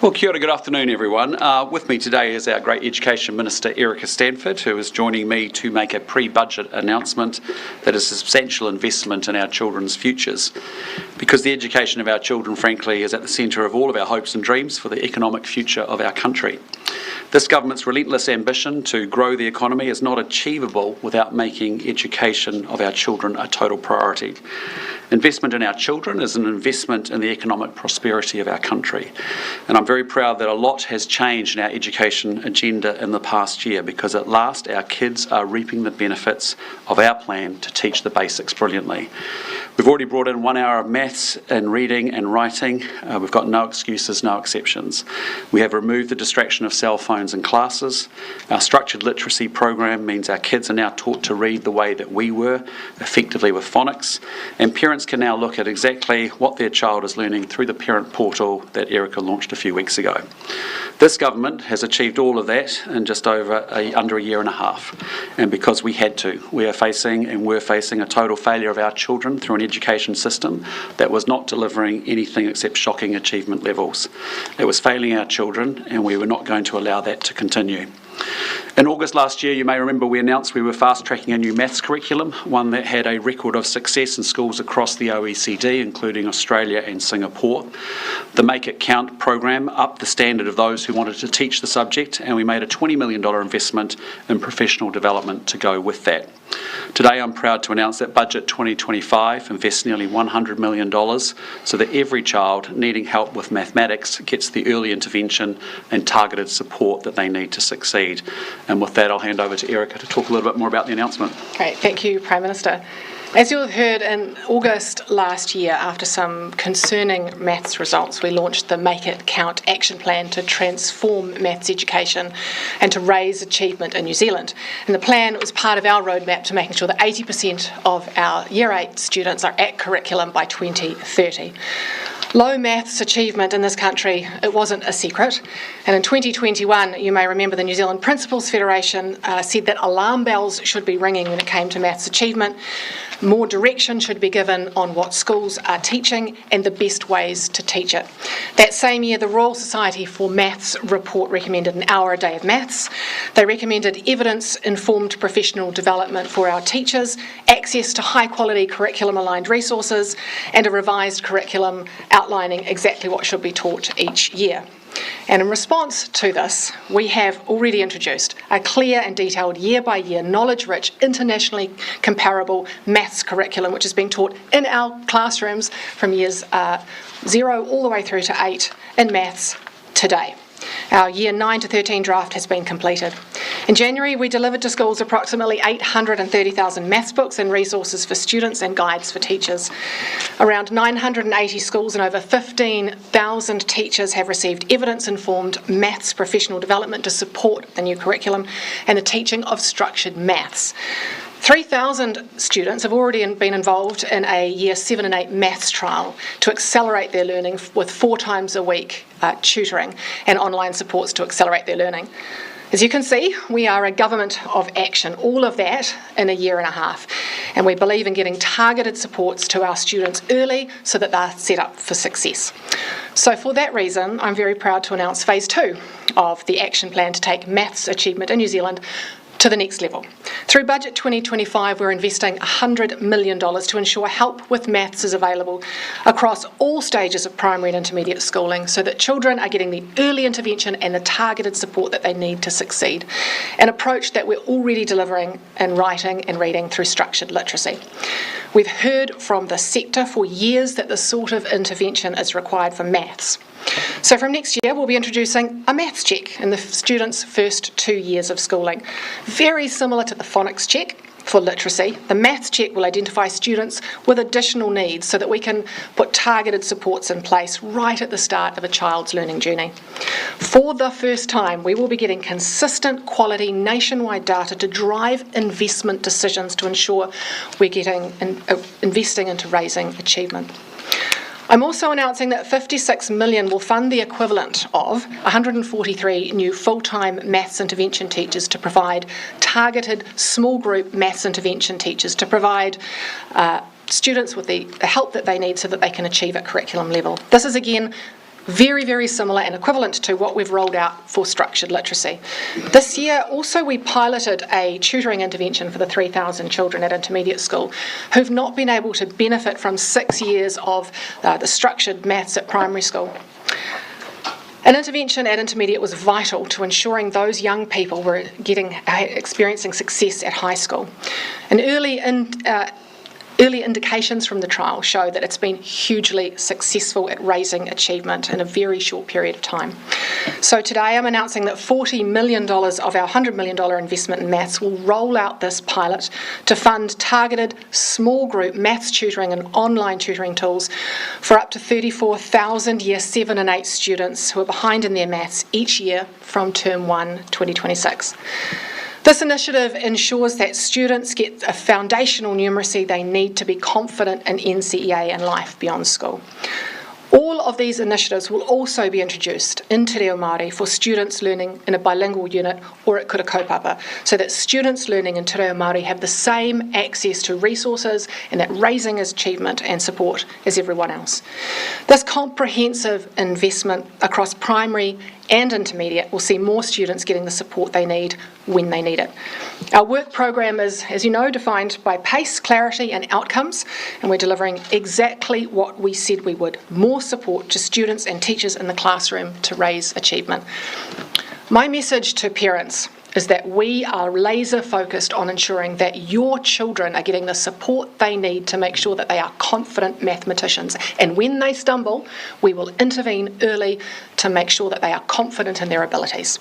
Well, kia ora, good afternoon everyone. With me today is our great Education Minister Erica Stanford, who is joining me to make a pre-budget announcement that is a substantial investment in our children's futures. Because the education of our children, frankly, is at the centre of all of our hopes and dreams for the economic future of our country. This government's relentless ambition to grow the economy is not achievable without making education of our children a total priority. Investment in our children is an investment in the economic prosperity of our country. And I'm very proud that a lot has changed in our education agenda in the past year, because at last our kids are reaping the benefits of our plan to teach the basics brilliantly. We've already brought in 1 hour of maths and reading and writing. We've got no excuses, no exceptions. We have removed the distraction of cell phones in classes. Our structured literacy program means our kids are now taught to read the way that we were, effectively with phonics, and parents can now look at exactly what their child is learning through the parent portal that Erica launched a few weeks ago. This government has achieved all of that in just under a year and a half, and because we had to. We're facing a total failure of our children through an education system that was not delivering anything except shocking achievement levels. It was failing our children, and we were not going to allow that to continue. In August last year, you may remember we announced we were fast-tracking a new maths curriculum, one that had a record of success in schools across the OECD, including Australia and Singapore. The Make It Count program upped the standard of those who wanted to teach the subject, and we made a $20 million investment in professional development to go with that. Today I'm proud to announce that Budget 2025 invests nearly $100 million so that every child needing help with mathematics gets the early intervention and targeted support that they need to succeed. And with that, I'll hand over to Erica to talk a little bit more about the announcement. Great, thank you, Prime Minister. As you'll have heard, in August last year, after some concerning maths results, we launched the Make It Count action plan to transform maths education and to raise achievement in New Zealand. And the plan was part of our roadmap to making sure that 80% of our Year 8 students are at curriculum by 2030. Low maths achievement in this country, it wasn't a secret. And in 2021, you may remember the New Zealand Principals Federation said that alarm bells should be ringing when it came to maths achievement. More direction should be given on what schools are teaching and the best ways to teach it. That same year, the Royal Society for Maths report recommended an hour a day of maths. They recommended evidence-informed professional development for our teachers, access to high-quality curriculum-aligned resources, and a revised curriculum outlining exactly what should be taught each year. And in response to this, we have already introduced a clear and detailed year-by-year, knowledge-rich, internationally comparable maths curriculum, which is being taught in our classrooms from years 0 all the way through to 8 in maths today. Our Year 9 to 13 draft has been completed. In January, we delivered to schools approximately 830,000 maths books and resources for students and guides for teachers. Around 980 schools and over 15,000 teachers have received evidence-informed maths professional development to support the new curriculum and the teaching of structured maths. 3,000 students have already been involved in a Year 7 and 8 maths trial to accelerate their learning with 4 times a week tutoring and online supports to accelerate their learning. As you can see, we are a government of action, all of that in a year and a half. And we believe in getting targeted supports to our students early so that they're set up for success. So for that reason, I'm very proud to announce Phase 2 of the action plan to take maths achievement in New Zealand to the next level. Through Budget 2025, we're investing $100 million to ensure help with maths is available across all stages of primary and intermediate schooling so that children are getting the early intervention and the targeted support that they need to succeed, an approach that we're already delivering in writing and reading through structured literacy. We've heard from the sector for years that this sort of intervention is required for maths. So from next year, we'll be introducing a maths check in the students' first 2 years of schooling. Very similar to the phonics check for literacy, the maths check will identify students with additional needs so that we can put targeted supports in place right at the start of a child's learning journey. For the first time, we will be getting consistent quality nationwide data to drive investment decisions to ensure we're investing into raising achievement. I'm also announcing that $56 million will fund the equivalent of 143 new full-time maths intervention teachers to provide targeted small group maths intervention teachers to provide students with the help that they need so that they can achieve at curriculum level. This is again very, very similar and equivalent to what we've rolled out for structured literacy. This year, also, we piloted a tutoring intervention for the 3,000 children at intermediate school who've not been able to benefit from 6 years of the structured maths at primary school. An intervention at intermediate was vital to ensuring those young people were experiencing success at high school. And early indications from the trial show that it's been hugely successful at raising achievement in a very short period of time. So today I'm announcing that $40 million of our $100 million investment in maths will roll out this pilot to fund targeted small group maths tutoring and online tutoring tools for up to 34,000 Year 7 and 8 students who are behind in their maths each year from Term 1 2026. This initiative ensures that students get a foundational numeracy they need to be confident in NCEA and life beyond school. All of these initiatives will also be introduced in Te Reo Māori for students learning in a bilingual unit or at kura kaupapa, so that students learning in Te Reo Māori have the same access to resources and that raising achievement and support as everyone else. This comprehensive investment across primary and intermediate will see more students getting the support they need when they need it. Our work program is, as you know, defined by pace, clarity and outcomes, and we're delivering exactly what we said we would: more support to students and teachers in the classroom to raise achievement. My message to parents is that we are laser focused on ensuring that your children are getting the support they need to make sure that they are confident mathematicians. And when they stumble, we will intervene early to make sure that they are confident in their abilities.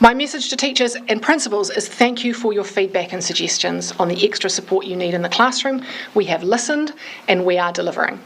My message to teachers and principals is thank you for your feedback and suggestions on the extra support you need in the classroom. We have listened and we are delivering.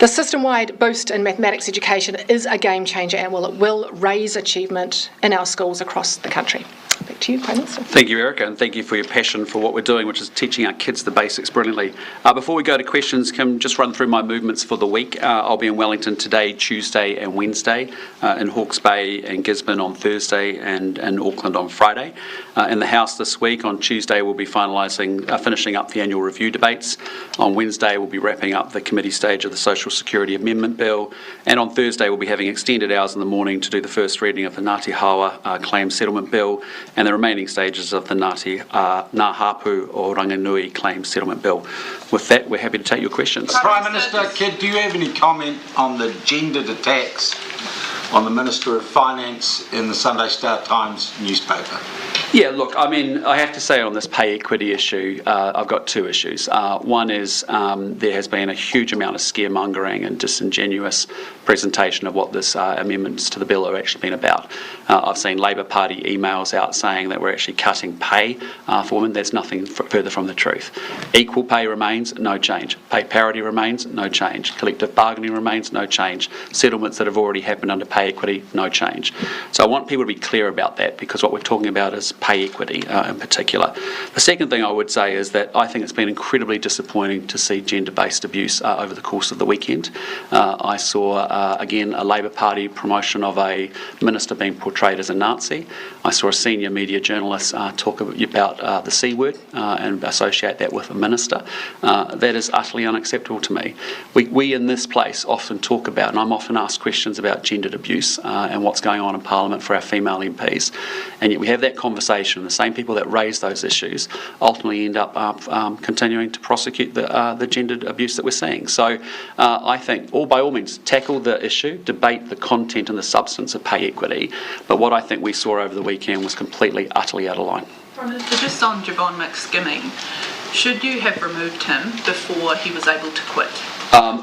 The system-wide boost in mathematics education is a game changer and it will raise achievement in our schools across the country. Back to you, Prime Minister. Thank you, Erica, and thank you for your passion for what we're doing, which is teaching our kids the basics brilliantly. Before we go to questions, can I just run through my movements for the week? I'll be in Wellington today, Tuesday and Wednesday, in Hawke's Bay and Gisborne on Thursday, and in Auckland on Friday. In the House this week, on Tuesday we'll be finishing up the annual review debates. On Wednesday we'll be wrapping up the committee stage of the Social Security Amendment Bill, and on Thursday we'll be having extended hours in the morning to do the first reading of the Ngāti Hawa Claim Settlement Bill and the remaining stages of the Ngā Hapu o Ranganui Claim Settlement Bill. With that, we're happy to take your questions. Prime Minister, do you have any comment on the gendered attacks on the Minister of Finance in the Sunday Star Times newspaper? Yeah, look, I mean, I have to say on this pay equity issue, I've got two issues. One is there has been a huge amount of scaremongering and disingenuous presentation of what this amendments to the bill have actually been about. I've seen Labor Party emails out saying that we're actually cutting pay for women. There's nothing further from the truth. Equal pay remains, no change. Pay parity remains, no change. Collective bargaining remains, no change. Settlements that have already happened under pay equity, no change. So I want people to be clear about that, because what we're talking about is pay equity in particular. The second thing I would say is that I think it's been incredibly disappointing to see gender-based abuse over the course of the weekend. I saw, again, a Labor Party promotion of a minister being portrayed as a Nazi. I saw a senior media journalist talk about the C word and associate that with a minister. That is utterly unacceptable to me. We in this place often talk about, and I'm often asked questions about gendered abuse and what's going on in Parliament for our female MPs, and yet we have that conversation. The same people that raise those issues ultimately end up continuing to prosecute the gendered abuse that we're seeing. So I think, by all means, tackle the issue, debate the content and the substance of pay equity, but what I think we saw over the weekend was completely, utterly out of line. Just on Javon McSkimming, should you have removed him before he was able to quit?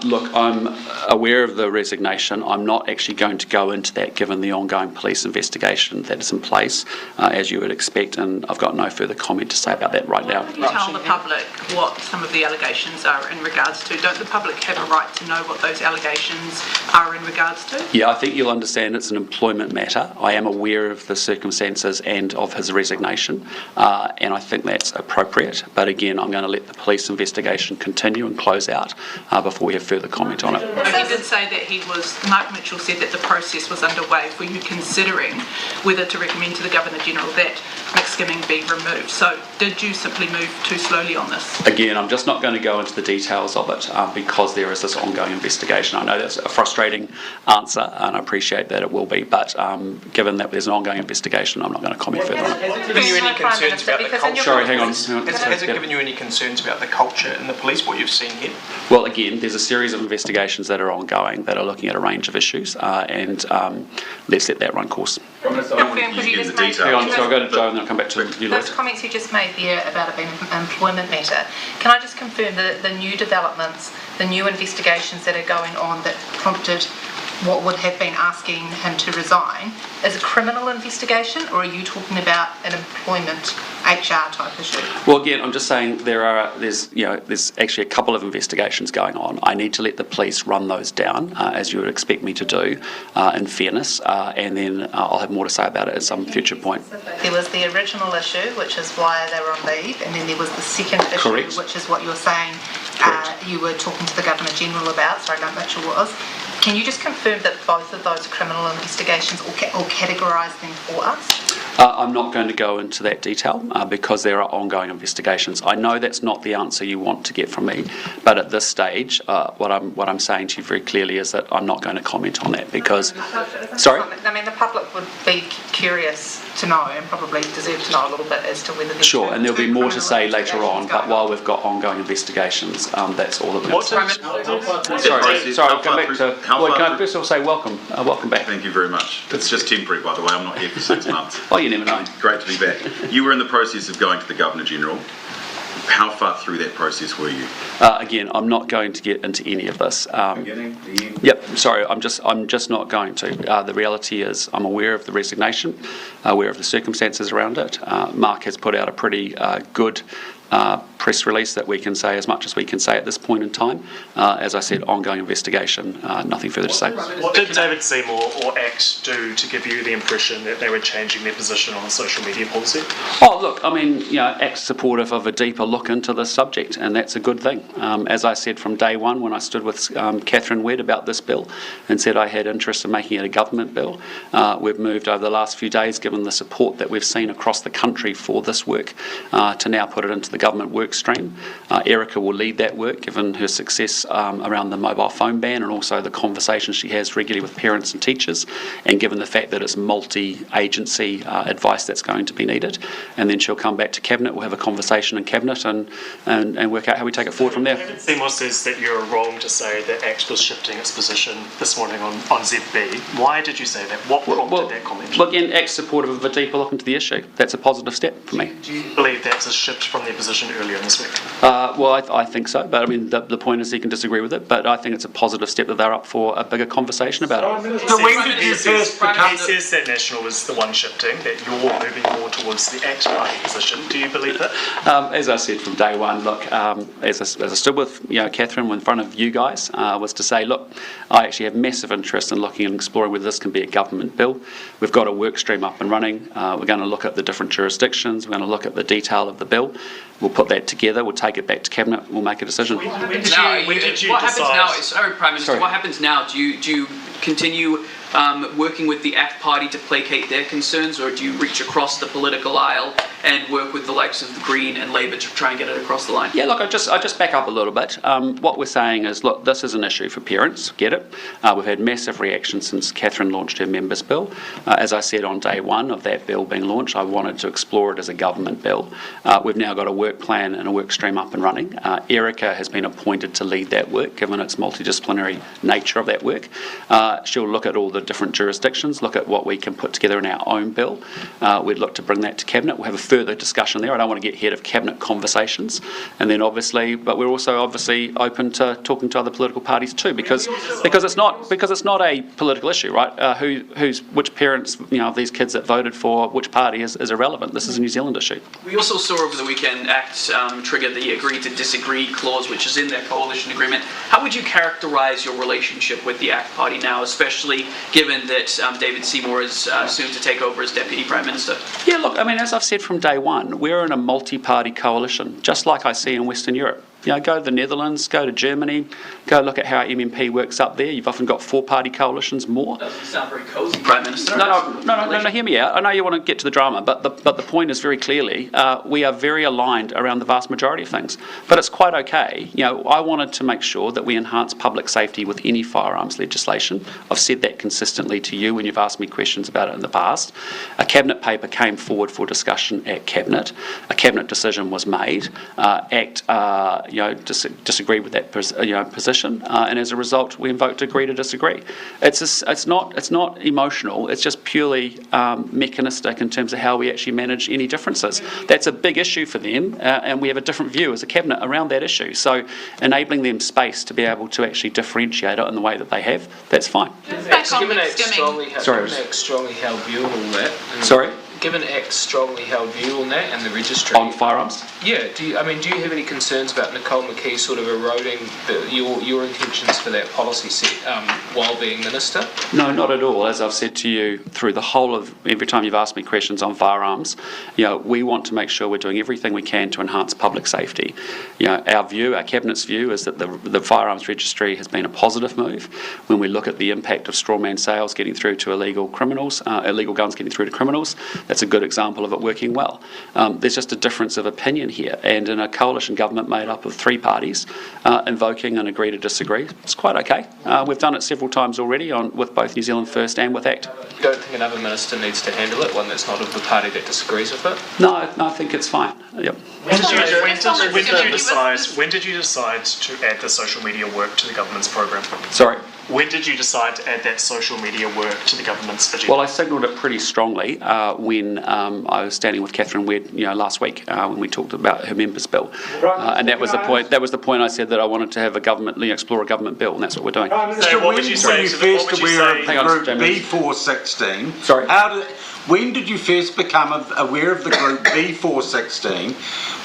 Look, I'm aware of the resignation. I'm not actually going to go into that given the ongoing police investigation that is in place, as you would expect, and I've got no further comment to say about that right now. Can you tell the public what some of the allegations are in regards to? Don't the public have a right to know what those allegations are in regards to? Yeah, I think you'll understand it's an employment matter. I am aware of the circumstances and of his resignation, and I think that's appropriate. But again, I'm going to let the police investigation continue and close out before before we have further comment on it. He did say that Mark Mitchell said that the process was underway for you considering whether to recommend to the Governor-General that skimming be removed. So did you simply move too slowly on this? Again, I'm just not going to go into the details of it because there is this ongoing investigation. I know that's a frustrating answer, and I appreciate that it will be, but given that there's an ongoing investigation, I'm not going to comment further on it. Has it given you any concerns about the culture? Sorry, hang on. Has it given you any concerns about the culture in the police, what you've seen here? Well, again, there's a series of investigations that are ongoing that are looking at a range of issues, and let's let that run course. Could you just make Hang on, so I'll go to Joe and then I'll come back to you, those Lloyd. comments you just made there about it being an employment matter? Can I just confirm that the new developments, the new investigations that are going on that prompted what would have been asking him to resign is a criminal investigation, or are you talking about an employment HR type issue? Well, again, I'm just saying there's actually a couple of investigations going on. I need to let the police run those down, as you would expect me to do, in fairness, and then I'll have more to say about it at some future point. There was the original issue, which is why they were on leave, and then there was the second issue, Correct. which is what you're saying you were talking to the Governor-General about, sorry, Mark Mitchell was. Can you just confirm that both of those criminal investigations, or categorise them for us? I'm not going to go into that detail because there are ongoing investigations. I know that's not the answer you want to get from me, but at this stage, what I'm saying to you very clearly is that I'm not going to comment on that because... Sorry? I mean, the public would be curious to know, and probably deserve to know a little bit as to whether... Sure, and there'll be more to say later on, but while we've got ongoing investigations, that's all that matters. Sorry, I'll come back to... Well, can I first of all say welcome? Welcome back. Thank you very much. It's just temporary, by the way. I'm not here for 6 months. Oh, you never know. Great to be back. You were in the process of going to the Governor-General. How far through that process were you? Again, I'm not going to get into any of this. Beginning, the end? Yep, sorry, I'm just not going to. The reality is I'm aware of the resignation, aware of the circumstances around it. Mark has put out a pretty good press release that we can say as much as we can say at this point in time. As I said, ongoing investigation, nothing further to say. What did David Seymour or ACT do to give you the impression that they were changing their position on the social media policy? Oh, look, I mean, ACT's supportive of a deeper look into this subject, and that's a good thing. As I said from day one when I stood with Catherine Wedd about this bill and said I had interest in making it a government bill, we've moved over the last few days, given the support that we've seen across the country for this work, to now put it into the government work stream. Erica will lead that work, given her success around the mobile phone ban and also the conversations she has regularly with parents and teachers, and given the fact that it's multi-agency advice that's going to be needed. And then she'll come back to Cabinet, we'll have a conversation in Cabinet and work out how we take it forward from there. David Seymour says that you're wrong to say that ACT was shifting its position this morning on ZB. Why did you say that? What prompted that comment? Well, again, ACT's supportive of a deeper look into the issue. That's a positive step for me. Do you believe that's a shift from their position earlier in this week? Well, I think so, but I mean, the point is he can disagree with it, but I think it's a positive step that they're up for a bigger conversation about it. So when did you first become... He says that National is the one shifting, that you're moving more towards the ACT party position. Do you believe that? As I said from day one, look, as I stood with Catherine in front of you guys, was to say, look, I actually have massive interest in looking and exploring whether this can be a government bill. We've got a work stream up and running. We're going to look at the different jurisdictions. We're going to look at the detail of the bill. We'll put that together. We'll take it back to Cabinet. We'll make a decision. When did you what happens decide? now? Sorry, Prime Minister. Sorry. What happens now? Do you continue working with the ACT Party to placate their concerns, or do you reach across the political aisle and work with the likes of the Green and Labour to try and get it across the line? Yeah, look, I just back up a little bit. What we're saying is, look, this is an issue for parents. Get it? We've had massive reaction since Catherine launched her members' bill. As I said on day one of that bill being launched, I wanted to explore it as a government bill. We've now got a work plan and a work stream up and running. Erica has been appointed to lead that work, given its multidisciplinary nature of that work. She'll look at all the different jurisdictions, look at what we can put together in our own bill. We'd look to bring that to Cabinet. We'll have a further discussion there. I don't want to get ahead of Cabinet conversations. And then obviously, but we're also obviously open to talking to other political parties too, because it's not a political issue, right? Which parents, of these kids that voted for which party is irrelevant. This is a New Zealand issue. We also saw over the weekend ACT trigger the agree to disagree clause, which is in their coalition agreement. How would you characterise your relationship with the ACT Party now, especially given that David Seymour is soon to take over as Deputy Prime Minister? Yeah, look, I mean, as I've said from day one, we're in a multi-party coalition, just like I see in Western Europe. Go to the Netherlands, go to Germany, go look at how MMP works up there. You've often got four-party coalitions more. Doesn't sound very cosy, Prime Minister. No, hear me out. I know you want to get to the drama, but the point is very clearly, we are very aligned around the vast majority of things. But it's quite okay. I wanted to make sure that we enhance public safety with any firearms legislation. I've said that consistently to you when you've asked me questions about it in the past. A Cabinet paper came forward for discussion at Cabinet. A Cabinet decision was made. ACT disagreed with that position, and as a result, we vote to agree to disagree. It's not emotional. It's just purely mechanistic in terms of how we actually manage any differences. That's a big issue for them, and we have a different view as a Cabinet around that issue. So enabling them space to be able to actually differentiate it in the way that they have, that's fine. Given ACT's strongly held view on all that. Sorry? Given ACT's strongly held view on that and the registry. On firearms? Yeah. Do you have any concerns about Nicole McKee sort of eroding your intentions for that policy set while being Minister? No, not at all. As I've said to you through the whole of every time you've asked me questions on firearms, we want to make sure we're doing everything we can to enhance public safety. Our Cabinet's view is that the firearms registry has been a positive move. When we look at the impact of strawman sales getting through to illegal guns getting through to criminals, that's a good example of it working well. There's just a difference of opinion here, and in a coalition government made up of three parties, invoking an agree to disagree, it's quite okay. We've done it several times already with both New Zealand First and with ACT. You don't think another minister needs to handle it, one that's not of the party that disagrees with it? No, I think it's fine. Yep. When did you decide to add the social media work to the government's program? Sorry? When did you decide to add that social media work to the government's agenda? Well, I signalled it pretty strongly when I was standing with Catherine Wedd, last week when we talked about her members' bill, and that was the point. That was the point. I said that I wanted to have explore a government bill, and that's what we're doing. So when were you first aware of the group B416? Sorry. When did you first become aware of the group B416?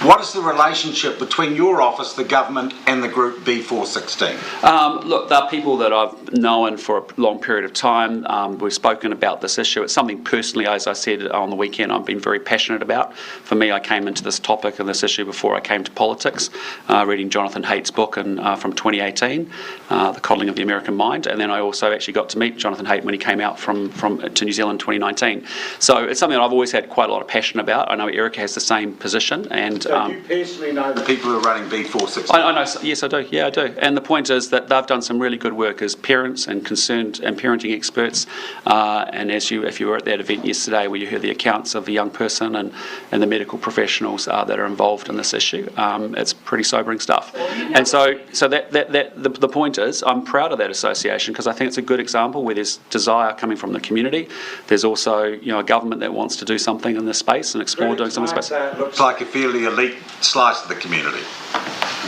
What is the relationship between your office, the government, and the group B416? Look, they're people that I've known for a long period of time. We've spoken about this issue. It's something personally, as I said on the weekend, I've been very passionate about. For me, I came into this topic and this issue before I came to politics, reading Jonathan Haidt's book from 2018, The Coddling of the American Mind, and then I also actually got to meet Jonathan Haidt when he came out to New Zealand in 2019. So it's something that I've always had quite a lot of passion about. I know Erica has the same position. And so you personally know the people who are running B416? I know, yes I do, I do. And the point is that they've done some really good work as parents and concerned and parenting experts. And if you were at that event yesterday where you heard the accounts of the young person and the medical professionals that are involved in this issue, it's pretty sobering stuff. And so the point is, I'm proud of that association because I think it's a good example where there's desire coming from the community. There's also a government that wants to do something in this space and explore doing something in this space. It looks like a fairly elite slice of the community.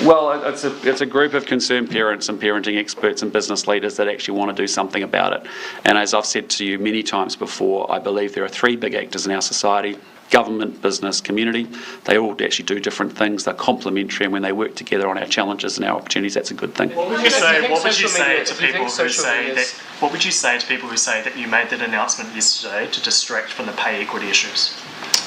Well, it's a group of concerned parents and parenting experts and business leaders that actually want to do something about it. And as I've said to you many times before, I believe there are three big actors in our society: government, business, community. They all actually do different things. They're complementary, and when they work together on our challenges and our opportunities, that's a good thing. What would you say to people who say that you made that announcement yesterday to distract from the pay equity issues?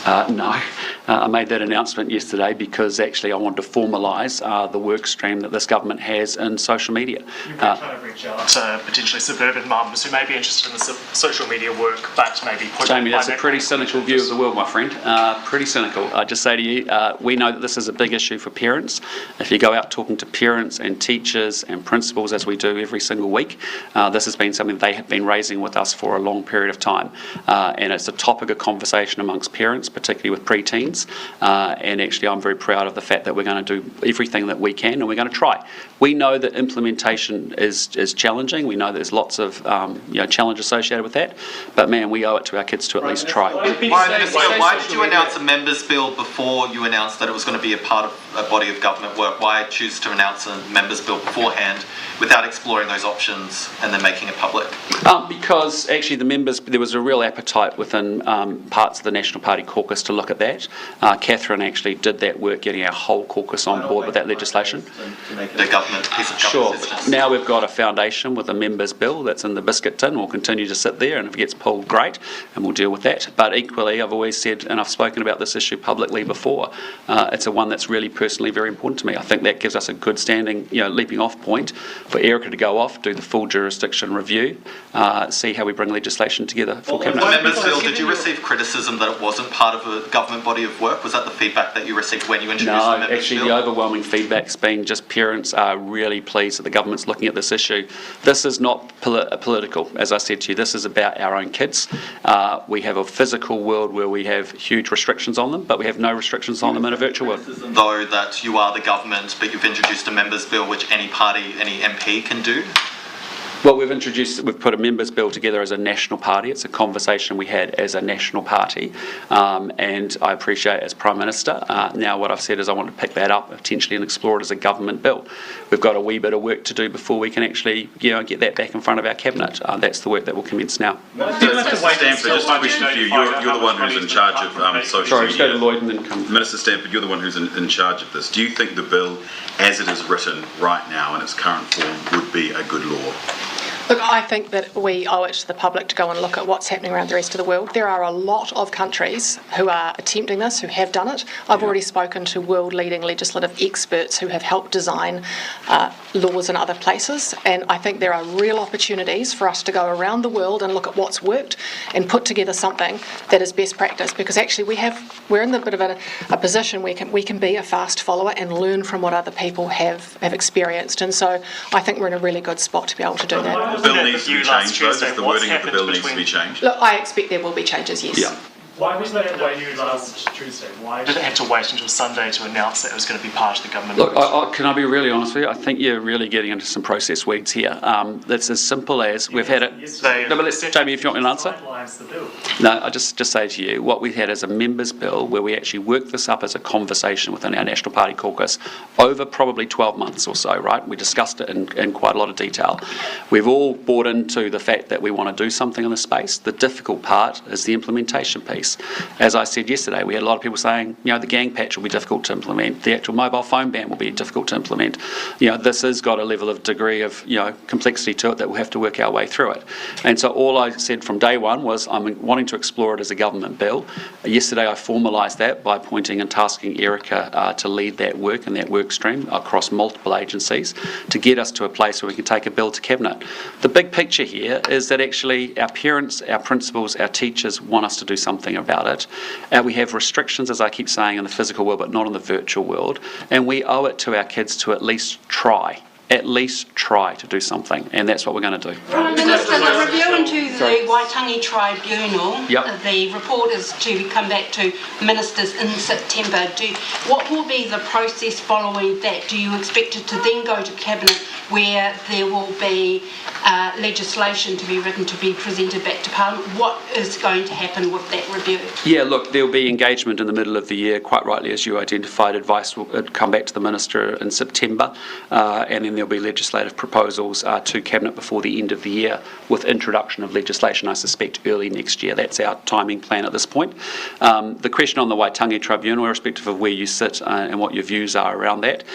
No, I made that announcement yesterday because actually I wanted to formalise the work stream that this government has in social media. You've been trying to reach out to potentially suburban mums who may be interested in the social media work, but maybe put. Jamie, that's a pretty cynical view of the world, my friend. Pretty cynical. I just say to you, we know that this is a big issue for parents. If you go out talking to parents and teachers and principals, as we do every single week, this has been something they have been raising with us for a long period of time, and it's a topic of conversation amongst parents, particularly with pre-teens, and actually I'm very proud of the fact that we're going to do everything that we can and we're going to try. We know that implementation is challenging. We know there's lots of challenge associated with that, but man, we owe it to our kids to at least try. Why did you announce a members' bill before you announced that it was going to be a part of a body of government work? Why choose to announce a members' bill beforehand without exploring those options and then making it public? Because actually there was a real appetite within parts of the National Party caucus to look at that. Catherine actually did that work, getting our whole caucus on board with that legislation. The government piece of Sure. government. Now we've got a foundation with a members' bill that's in the biscuit tin. We'll continue to sit there, and if it gets pulled, great, and we'll deal with that. But equally, I've always said, and I've spoken about this issue publicly before, it's a one that's really personally very important to me. I think that gives us a good standing, leaping off point for Erica to go off, do the full jurisdiction review, see how we bring legislation together for Cabinet. Members Bill, did you receive criticism that it wasn't part of a government body of work? Was that the feedback that you received when you introduced the Members actually, Bill? the overwhelming feedback's been just parents are really pleased that the government's looking at this issue. This is not political, as I said to you. This is about our own kids. We have a physical world where we have huge restrictions on them, but we have no restrictions on them in a virtual world. Though that you are the government, but you've introduced a Members Bill which any party, any MP can do? Well, we've put a members' bill together as a national party. It's a conversation we had as a national party, and I appreciate as Prime Minister. Now what I've said is I want to pick that up potentially and explore it as a government bill. We've got a wee bit of work to do before we can actually get that back in front of our Cabinet. That's the work that will commence now. Stanford, just a question for you. You're the one who's in charge of social Sorry, media. just go to Lloyd and then come. Minister Stanford, you're the one who's in charge of this. Do you think the bill, as it is written right now in its current form, would be a good law? Look, I think that we owe it to the public to go and look at what's happening around the rest of the world. There are a lot of countries who are attempting this, who have done it. I've already spoken to world-leading legislative experts who have helped design laws in other places, and I think there are real opportunities for us to go around the world and look at what's worked and put together something that is best practice, because actually we're in a bit of a position where we can be a fast follower and learn from what other people have experienced, and so I think we're in a really good spot to be able to do that. The bill needs to be changed, though. Does the wording of the bill needs to be changed? Look, I expect there will be changes, yes. Yeah. Why was that waiting last Tuesday? Why did it have to wait until Sunday to announce that it was going to be part of the government? Look, can I be really honest with you? I think you're really getting into some process weeds here. It's as simple as we've had it. No, but Jamie, if you want me to answer. No, I just say to you, what we had is a members' bill where we actually worked this up as a conversation within our National Party caucus over probably 12 months or so, right? We discussed it in quite a lot of detail. We've all bought into the fact that we want to do something in this space. The difficult part is the implementation piece. As I said yesterday, we had a lot of people saying, the gang patch will be difficult to implement, the actual mobile phone ban will be difficult to implement. This has got a level of degree of, complexity to it that we'll have to work our way through it. And so all I said from day one was I'm wanting to explore it as a government bill. Yesterday I formalised that by appointing and tasking Erica to lead that work and that work stream across multiple agencies to get us to a place where we can take a bill to Cabinet. The big picture here is that actually our parents, our principals, our teachers want us to do something about it. We have restrictions, as I keep saying, in the physical world, but not in the virtual world. And we owe it to our kids to at least try to do something. And that's what we're going to do. Prime Minister, the review into the Waitangi Tribunal, Yep. the report is to come back to ministers in September. What will be the process following that? Do you expect it to then go to Cabinet where there will be legislation to be written to be presented back to Parliament? What is going to happen with that review? Yeah, look, there'll be engagement in the middle of the year, quite rightly, as you identified. Advice will come back to the Minister in September, and then there'll be legislative proposals to Cabinet before the end of the year, with introduction of legislation, I suspect, early next year. That's our timing plan at this point. The question on the Waitangi Tribunal, irrespective of where you sit and what your views are around that,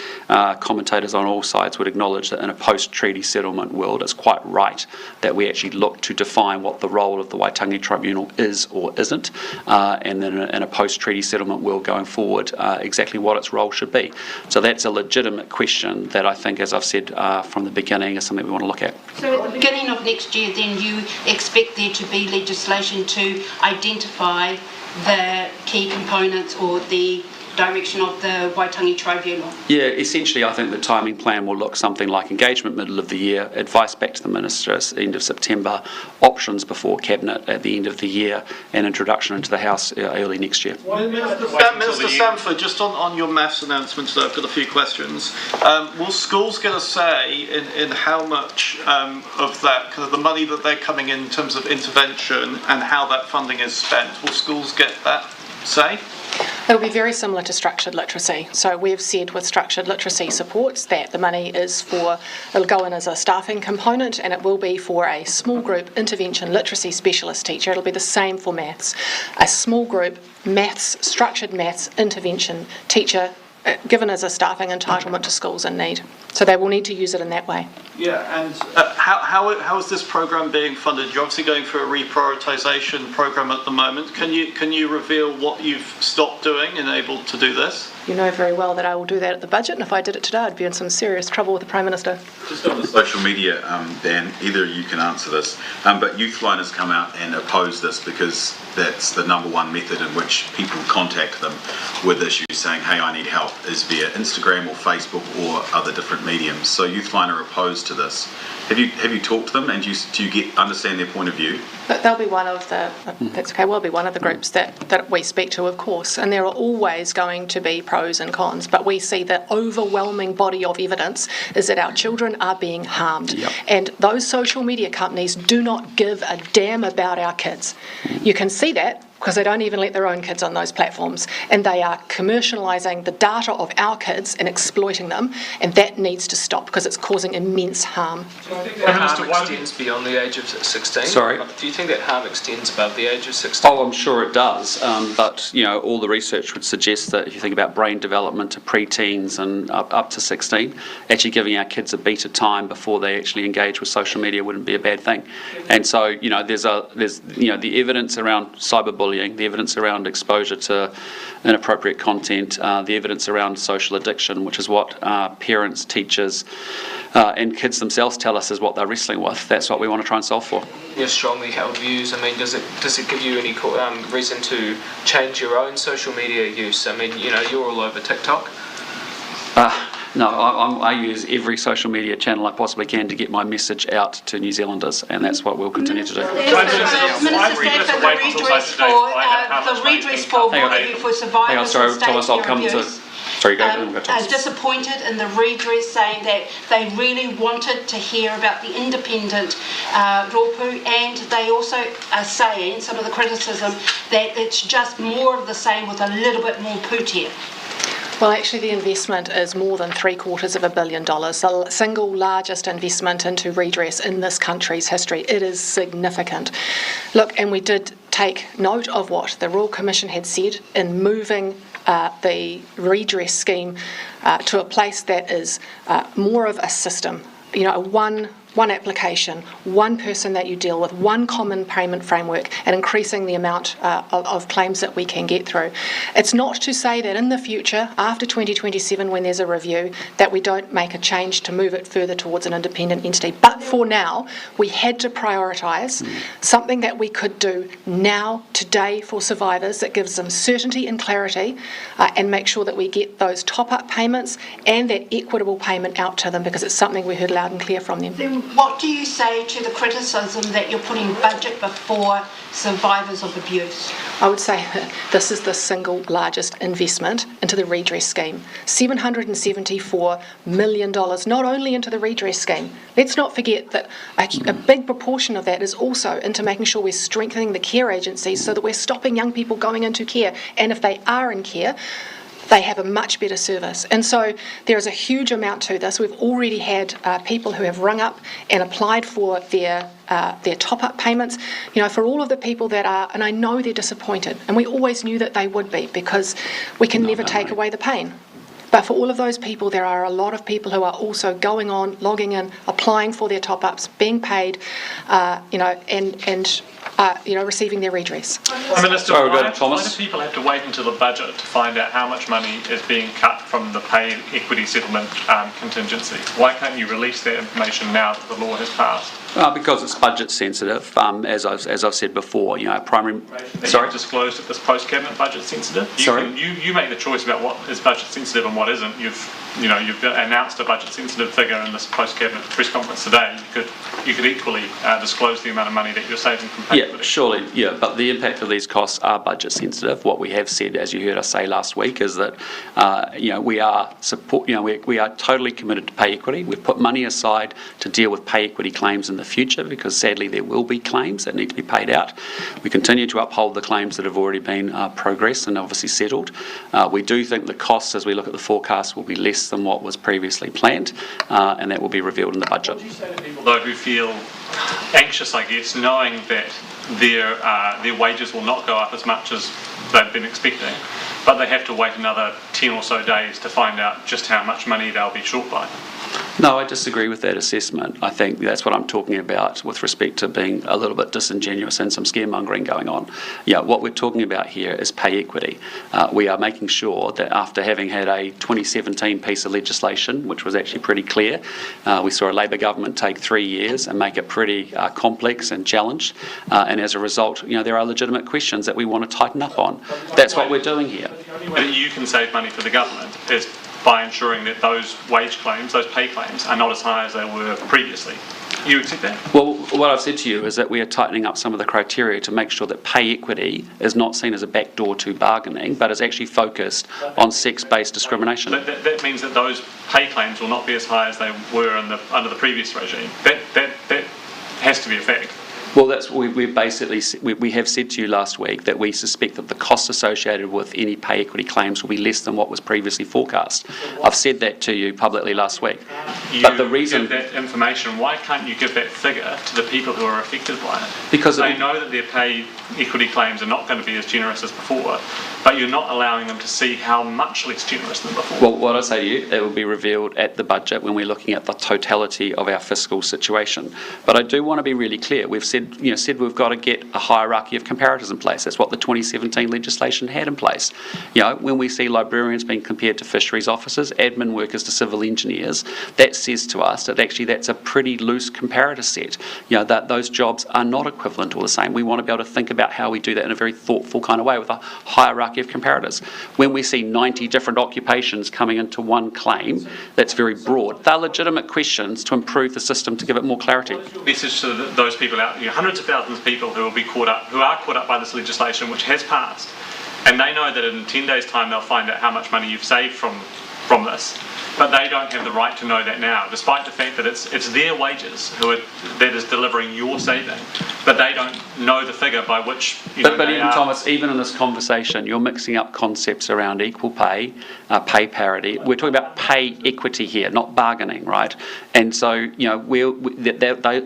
commentators on all sides would acknowledge that in a post-treaty settlement world, it's quite right that we actually look to define what the role of the Waitangi Tribunal is or isn't, and then in a post-treaty settlement world going forward, exactly what its role should be. So that's a legitimate question that I think, as I've said from the beginning, is something we want to look at. So at the beginning of next year, then you expect there to be legislation to identify the key components or the direction of the Waitangi Tribunal? Yeah, essentially I think the timing plan will look something like engagement middle of the year, advice back to the Minister end of September, options before Cabinet at the end of the year, and introduction into the House early next year. Minister Sanford, just on your maths announcements, I've got a few questions. Will schools get a say in how much of that, kind of the money that they're coming in terms of intervention and how that funding is spent? Will schools get that say? It'll be very similar to structured literacy. So we've said with structured literacy supports that the money is it'll go in as a staffing component, and it will be for a small group intervention literacy specialist teacher. It'll be the same for maths. A small group structured maths intervention teacher given as a staffing entitlement to schools in need. So they will need to use it in that way. Yeah, and how is this program being funded? You're obviously going through a reprioritisation program at the moment. Can you reveal what you've stopped doing and able to do this? You know very well that I will do that at the budget, and if I did it today, I'd be in some serious trouble with the Prime Minister. Just on the social media ban, either of you can answer this, but Youthline has come out and opposed this because that's the number one method in which people contact them with issues saying, hey, I need help, is via Instagram or Facebook or other different mediums. So Youthline are opposed to this. Have you talked to them, and do you understand their point of view? But they'll be one of the, that's okay, we'll be one of the groups that we speak to, of course, and there are always going to be pros and cons, but we see the overwhelming body of evidence is that our children are being harmed. Yep. And those social media companies do not give a damn about our kids. You can see that because they don't even let their own kids on those platforms, and they are commercialising the data of our kids and exploiting them, and that needs to stop because it's causing immense harm. Do you think that harm extends beyond the age of 16? Sorry? Do you think that harm extends above the age of 16? Oh, I'm sure it does, but all the research would suggest that if you think about brain development to pre-teens and up to 16, actually giving our kids a beat of time before they actually engage with social media wouldn't be a bad thing. And so there's the evidence around cyberbullying, the evidence around exposure to inappropriate content, the evidence around social addiction, which is what parents, teachers, and kids themselves tell us is what they're wrestling with. That's what we want to try and solve for. Your strongly held views. I mean, does it give you any reason to change your own social media use? I mean, you're all over TikTok. No, I use every social media channel I possibly can to get my message out to New Zealanders, and that's what we'll continue to do. Minister Stanford, the redress for survivors sorry, Thomas, I'll come to... Sorry, go. Disappointed in the redress, saying that they really wanted to hear about the independent rōpū, and they also are saying, some of the criticism, that it's just more of the same with a little bit more pūtea. Well, actually, the investment is more than $750 million, the single largest investment into redress in this country's history. It is significant. Look, and we did take note of what the Royal Commission had said in moving the redress scheme to a place that is more of a system, one application, one person that you deal with, one common payment framework, and increasing the amount of claims that we can get through. It's not to say that in the future, after 2027, when there's a review, that we don't make a change to move it further towards an independent entity. But for now, we had to prioritise something that we could do now, today, for survivors that gives them certainty and clarity, and make sure that we get those top-up payments and that equitable payment out to them, because it's something we heard loud and clear from them. Then what do you say to the criticism that you're putting budget before survivors of abuse? I would say that this is the single largest investment into the redress scheme. $774 million, not only into the redress scheme. Let's not forget that a big proportion of that is also into making sure we're strengthening the care agencies so that we're stopping young people going into care. And if they are in care, they have a much better service. And so there is a huge amount to this. We've already had people who have rung up and applied for their top-up payments. For all of the people that are, and I know they're disappointed, and we always knew that they would be, because we can never take away the pain. But for all of those people, there are a lot of people who are also going on, logging in, applying for their top-ups, being paid, receiving their redress. Minister, why do people have to wait until the budget to find out how much money is being cut from the pay equity settlement contingency? Why can't you release that information now that the law has passed? Because it's budget sensitive, as I've said before. Primary. Sorry, disclosed at this post-cabinet budget sensitive. You make the choice about what is budget sensitive and what isn't. You've announced a budget-sensitive figure in this post-cabinet press conference today. You could equally disclose the amount of money that you're saving from pay equity. Surely, but the impact of these costs are budget-sensitive. What we have said, as you heard us say last week, is that we are we are totally committed to pay equity. We've put money aside to deal with pay equity claims in the future because sadly there will be claims that need to be paid out. We continue to uphold the claims that have already been progressed and obviously settled. We do think the costs, as we look at the forecast, will be less than what was previously planned, and that will be revealed in the budget. What do you say to people, though, who feel anxious, I guess, knowing that their wages will not go up as much as they've been expecting, but they have to wait another 10 or so days to find out just how much money they'll be short by? No, I disagree with that assessment. I think that's what I'm talking about with respect to being a little bit disingenuous and some scaremongering going on. What we're talking about here is pay equity. We are making sure that after having had a 2017 piece of legislation, which was actually pretty clear, we saw a Labor government take 3 years and make it pretty complex and challenged, and as a result, there are legitimate questions that we want to tighten up on. That's what we're doing here. The only way that you can save money for the government is by ensuring that those wage claims, those pay claims, are not as high as they were previously. You accept that? Well, what I've said to you is that we are tightening up some of the criteria to make sure that pay equity is not seen as a backdoor to bargaining, but is actually focused on sex-based discrimination. That means that those pay claims will not be as high as they were under the previous regime. That has to be a fact. Well, that's we have said to you last week that we suspect that the costs associated with any pay equity claims will be less than what was previously forecast. I've said that to you publicly last week. But the reason give that information, why can't you give that figure to the people who are affected by it? Because they know that their pay equity claims are not going to be as generous as before, but you're not allowing them to see how much less generous than before. Well, what I say to you, it will be revealed at the budget when we're looking at the totality of our fiscal situation. But I do want to be really clear. We've said we've got to get a hierarchy of comparators in place. That's what the 2017 legislation had in place. When we see librarians being compared to fisheries officers, admin workers to civil engineers, that says to us that actually that's a pretty loose comparator set. That those jobs are not equivalent or the same. We want to be able to think about how we do that in a very thoughtful kind of way with a hierarchy of comparators. When we see 90 different occupations coming into one claim, that's very broad. They're legitimate questions to improve the system to give it more clarity. Message to those people out there, hundreds of thousands of people who are caught up by this legislation which has passed, and they know that in 10 days' time they'll find out how much money you've saved from this, but they don't have the right to know that now, despite the fact that it's their wages that is delivering your saving, but they don't know the figure by which But even Thomas, even in this conversation, you're mixing up concepts around equal pay, pay parity. We're talking about pay equity here, not bargaining, right? And so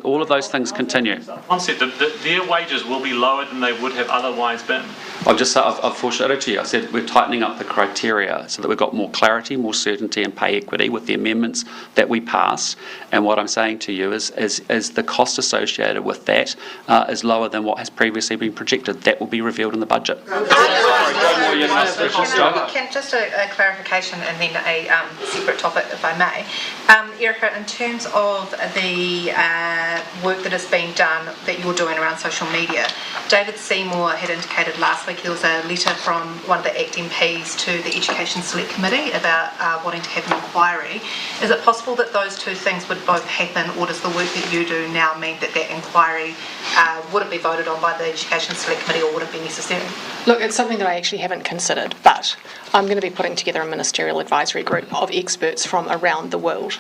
all of those things continue. Concept that their wages will be lower than they would have otherwise been. I've foreshadowed to you. I said we're tightening up the criteria so that we've got more clarity, more certainty and pay equity with the amendments that we pass. And what I'm saying to you is the cost associated with that is lower than what has previously been projected. That will be revealed in the budget. Just a clarification and then a separate topic, if I may. Erica, in terms of the work that is being done, that you're doing around social media, David Seymour had indicated last week there was a letter from one of the ACT MPs to the Education Select Committee about wanting to have an inquiry. Is it possible that those two things would both happen, or does the work that you do now mean that inquiry wouldn't be voted on by the Education Select Committee, or would it be necessary? Look, it's something that I actually haven't considered, but I'm going to be putting together a ministerial advisory group of experts from around the world,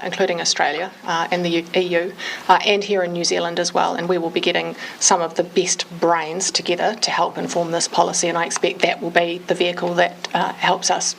including Australia and the EU, and here in New Zealand as well, and we will be getting some of the best brains together to help inform this policy, and I expect that will be the vehicle that helps us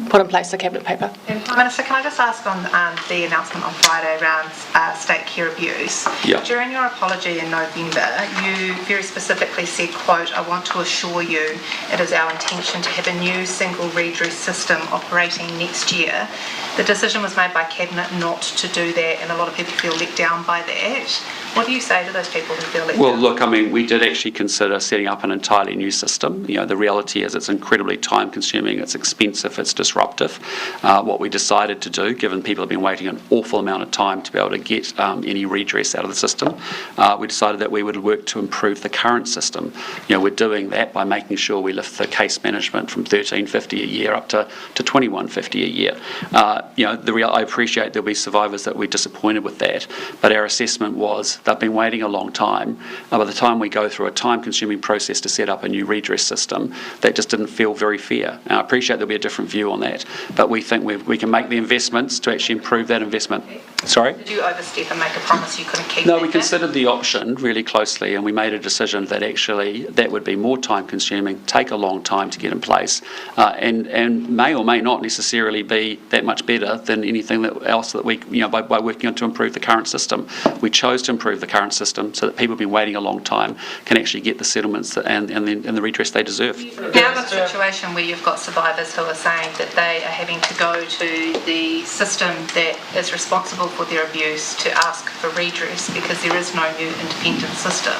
put in place the Cabinet paper. And Prime Minister, can I just ask on the announcement on Friday around state care abuse? Yeah. During your apology in November, you very specifically said, quote, "I want to assure you it is our intention to have a new single redress system operating next year." The decision was made by Cabinet not to do that, and a lot of people feel let down by that. What do you say to those people who feel left Well, out? look, I mean, we did actually consider setting up an entirely new system. You know, the reality is it's incredibly time-consuming, it's expensive, it's disruptive. What we decided to do, given people have been waiting an awful amount of time to be able to get any redress out of the system, we decided that we would work to improve the current system. You know, we're doing that by making sure we lift the case management from $1,350 a year up to $2,150 a year. You know, I appreciate there'll be survivors that we're disappointed with that, but our assessment was they've been waiting a long time. By the time we go through a time-consuming process to set up a new redress system, that just didn't feel very fair. Now, I appreciate there'll be a different view on that, but we think we can make the investments to actually improve that investment. Sorry? Did you overstep and make a promise you couldn't keep? No, we considered the option really closely, and we made a decision that actually that would be more time-consuming, take a long time to get in place, and may or may not necessarily be that much better than anything else that we, you know, by working on to improve the current system. We chose to improve the current system so that people who've been waiting a long time can actually get the settlements and the redress they deserve. Now the situation where you've got survivors who are saying that they are having to go to the system that is responsible for their abuse to ask for redress because there is no new independent system.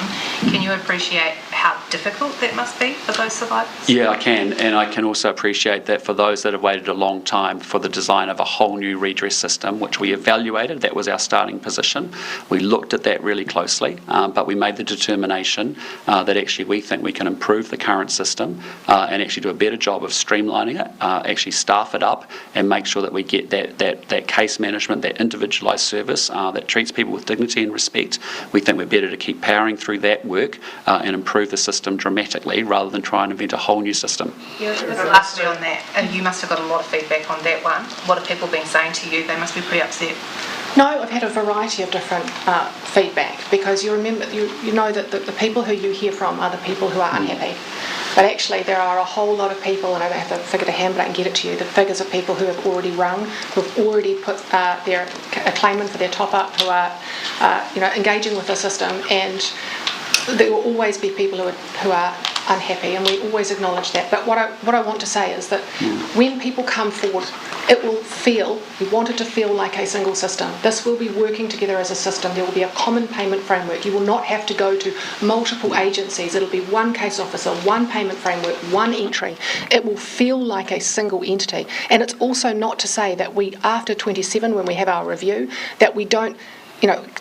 Can you appreciate how difficult that must be for those survivors? Yeah, I can, and I can also appreciate that for those that have waited a long time for the design of a whole new redress system, which we evaluated. That was our starting position. We looked at that really closely, but we made the determination that actually we think we can improve the current system and actually do a better job of streamlining it, actually staff it up and make sure that we get that case management, that individualised service that treats people with dignity and respect. We think we're better to keep powering through that work and improve the system dramatically rather than try and invent a whole new system. Lastly on that, and you must have got a lot of feedback on that one. What have people been saying to you? They must be pretty upset. No, I've had a variety of different feedback, because you remember, you know that the people who you hear from are the people who are unhappy. But actually there are a whole lot of people, and I don't have to figure the handle and get it to you, the figures of people who have already rung, who have already put a claim in for their top-up, who are engaging with the system, and there will always be people who are unhappy, and we always acknowledge that. But what I want to say is that when people come forward, it will feel, we want it to feel like a single system. This will be working together as a system. There will be a common payment framework. You will not have to go to multiple agencies. It'll be one case officer, one payment framework, one entry. It will feel like a single entity. And it's also not to say that we, after 27, when we have our review, that we don't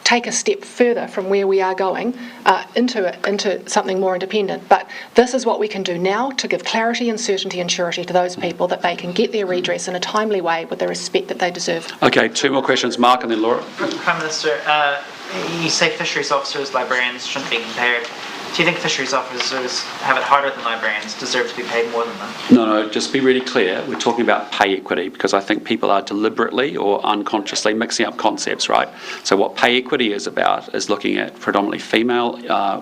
take a step further from where we are going into something more independent. But this is what we can do now to give clarity and certainty and surety to those people that they can get their redress in a timely way with the respect that they deserve. Okay, two more questions, Mark and then Laura. Prime Minister, you say fisheries officers, librarians shouldn't be compared. Do you think fisheries officers have it harder than librarians, deserve to be paid more than them? No, just be really clear. We're talking about pay equity, because I think people are deliberately or unconsciously mixing up concepts, right? So what pay equity is about is looking at predominantly female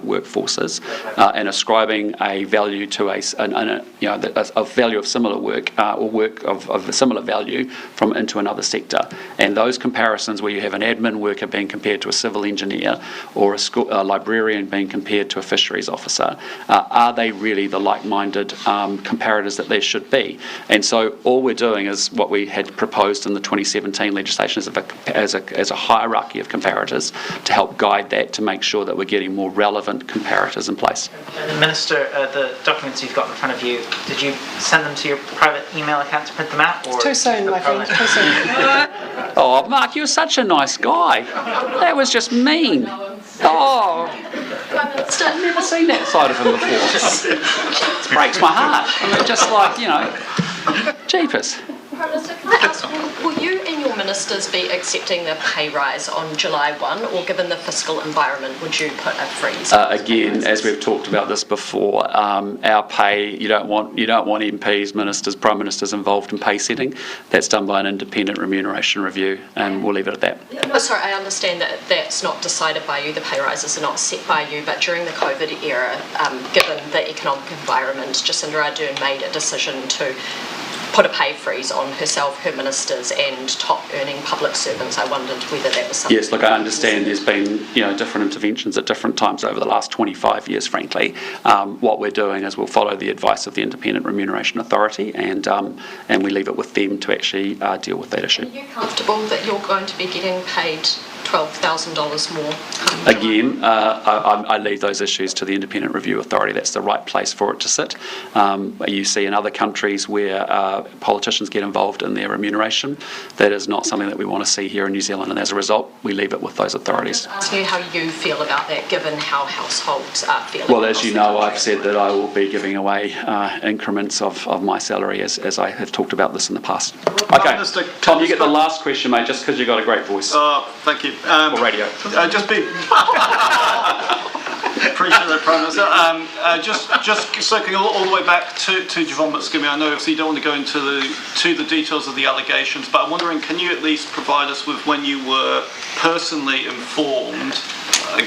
workforces and ascribing a value to a value of similar work or work of similar value into another sector. And those comparisons where you have an admin worker being compared to a civil engineer or a librarian being compared to a fisheries officer, are they really the like-minded comparators that there should be? And so all we're doing is what we had proposed in the 2017 legislation as a hierarchy of comparators to help guide that, to make sure that we're getting more relevant comparators in place. Minister, the documents you've got in front of you, did you send them to your private email account to print them out? Or too soon, my friend, too soon. Oh, Mark, you're such a nice guy. That was just mean. Oh, I've never seen that side of him before. It breaks my heart. I mean, just like, jeepers. Prime Minister, can I ask, will you and your ministers be accepting the pay rise on July 1, or given the fiscal environment, would you put a freeze? Again, as we've talked about this before, our pay, you don't want MPs, ministers, prime ministers involved in pay setting. That's done by an independent remuneration review, and we'll leave it at that. No, sorry, I understand that that's not decided by you, the pay rises are not set by you, but during the COVID era, given the economic environment, Jacinda Ardern made a decision to put a pay freeze on herself, her ministers and top earning public servants. I wondered whether that was something... Yes, look, I understand there's been different interventions at different times over the last 25 years, frankly. What we're doing is we'll follow the advice of the Independent Remuneration Authority and we leave it with them to actually deal with that issue. Are you comfortable that you're going to be getting paid $12,000 more. Again, I leave those issues to the Independent Review Authority. That's the right place for it to sit. You see in other countries where politicians get involved in their remuneration, that is not something that we want to see here in New Zealand, and as a result, we leave it with those authorities. Asking you how you feel about that, given how households are feeling. Well, as you know, I've said that I will be giving away increments of my salary as I have talked about this in the past. Okay, Tom, you get the last question, mate, just because you've got a great voice. Thank you. For radio. Appreciate that, Prime Minister. Just circling all the way back to Javon McSkimmie. I know obviously you don't want to go into the details of the allegations, but I'm wondering, can you at least provide us with when you were personally informed?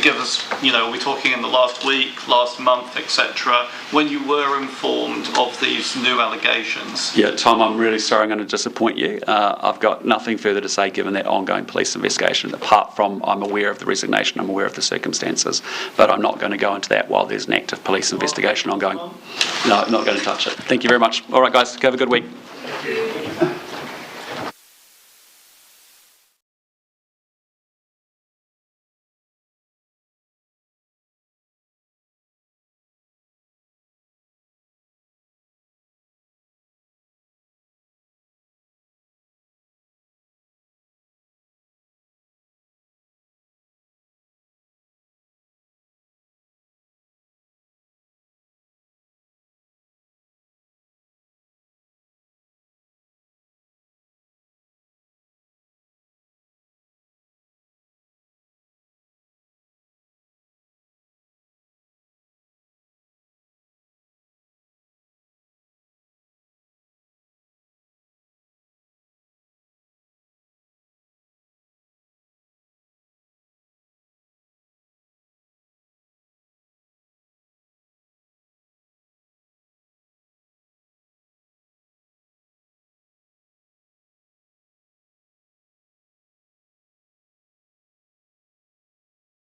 Give us, are we talking in the last week, last month, etc., when you were informed of these new allegations? Yeah, Tom, I'm really sorry I'm going to disappoint you. I've got nothing further to say given that ongoing police investigation, apart from I'm aware of the resignation, I'm aware of the circumstances, but I'm not going to go into that while there's an active police investigation ongoing. No, I'm not going to touch it. Thank you very much. All right, guys, have a good week.